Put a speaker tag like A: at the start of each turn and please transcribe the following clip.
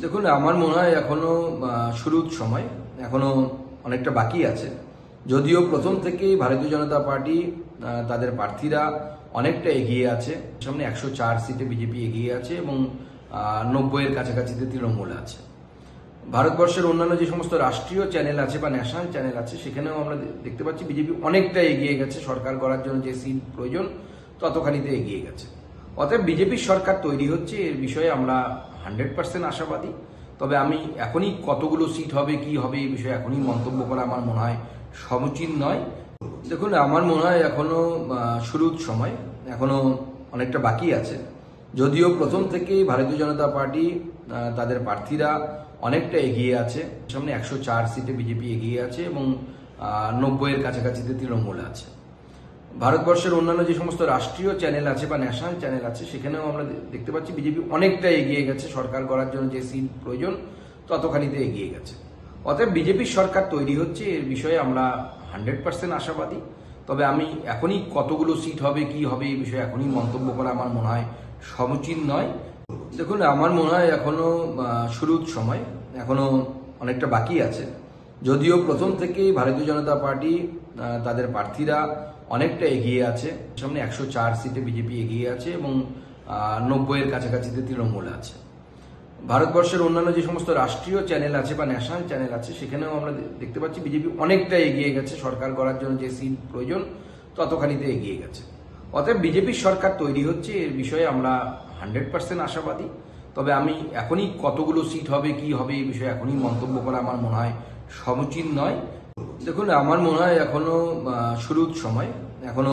A: দেখুন, আমার মনে হয় এখনো শুরুর সময়, এখনো অনেকটা বাকি আছে। যদিও প্রথম থেকেই ভারতীয় জনতা পার্টি তাদের প্রার্থীরা অনেকটা এগিয়ে আছে। সামনে 104 সিটে বিজেপি এগিয়ে আছে এবং 90-এর কাছাকাছিতে তৃণমূল আছে। ভারতবর্ষের অন্যান্য যে সমস্ত রাষ্ট্রীয় চ্যানেল আছে বা ন্যাশনাল চ্যানেল আছে, সেখানেও আমরা দেখতে পাচ্ছি বিজেপি অনেকটা এগিয়ে গেছে। সরকার গড়ার জন্য যে সিট প্রয়োজন ততখানিতে এগিয়ে গেছে। অতএব বিজেপির সরকার তৈরি হচ্ছে, এর বিষয়ে আমরা 100% আশাবাদী। তবে আমি এখনই কতগুলো সিট হবে, কি হবে, এই বিষয়ে এখনই মন্তব্য করা আমার মনে হয় সমুচিত নয়। দেখুন, আমার মনে হয় এখনো শুরুর সময়, এখনো অনেকটা বাকি আছে। যদিও প্রথম থেকেই ভারতীয় জনতা পার্টি তাদের প্রার্থীরা অনেকটা এগিয়ে আছে। সামনে 104 সিটে বিজেপি এগিয়ে আছে এবং 90-এর কাছাকাছিতে তৃণমূল আছে। ভারতবর্ষের অন্যান্য যে সমস্ত রাষ্ট্রীয় চ্যানেল আছে বা ন্যাশনাল চ্যানেল আছে, সেখানেও আমরা দেখতে পাচ্ছি বিজেপি অনেকটা এগিয়ে গেছে। সরকার গড়ার জন্য যে সিট প্রয়োজন ততখানিতে এগিয়ে গেছে। অতএব বিজেপির সরকার তৈরি হচ্ছে, এর বিষয়ে আমরা 100% আশাবাদী। তবে আমি এখনই কতগুলো সিট হবে, কি হবে, এই বিষয়ে এখনই মন্তব্য করা আমার মনে হয় সমুচিত নয়। দেখুন, আমার মনে হয় এখনো শুরুর সময়, এখনো অনেকটা বাকি আছে। যদিও প্রথম থেকেই ভারতীয় জনতা পার্টি তাদের প্রার্থীরা অনেকটা এগিয়ে আছে। সামনে 104 সিটে বিজেপি এগিয়ে আছে এবং 90-এর কাছাকাছিতে তৃণমূল আছে। ভারতবর্ষের অন্যান্য যে সমস্ত রাষ্ট্রীয় চ্যানেল আছে বা ন্যাশনাল চ্যানেল আছে, সেখানেও আমরা দেখতে পাচ্ছি বিজেপি অনেকটা এগিয়ে গেছে। সরকার গড়ার জন্য যে সিট প্রয়োজন ততখানিতে এগিয়ে গেছে। অতএব বিজেপির সরকার তৈরি হচ্ছে, এর বিষয়ে আমরা 100% আশাবাদী। তবে আমি এখনই কতগুলো সিট হবে, কি হবে, এই বিষয়ে এখনই মন্তব্য করা আমার মনে হয় সমুচিত নয়। দেখুন, আমার মনে হয় এখনো শুরুর সময়, এখনো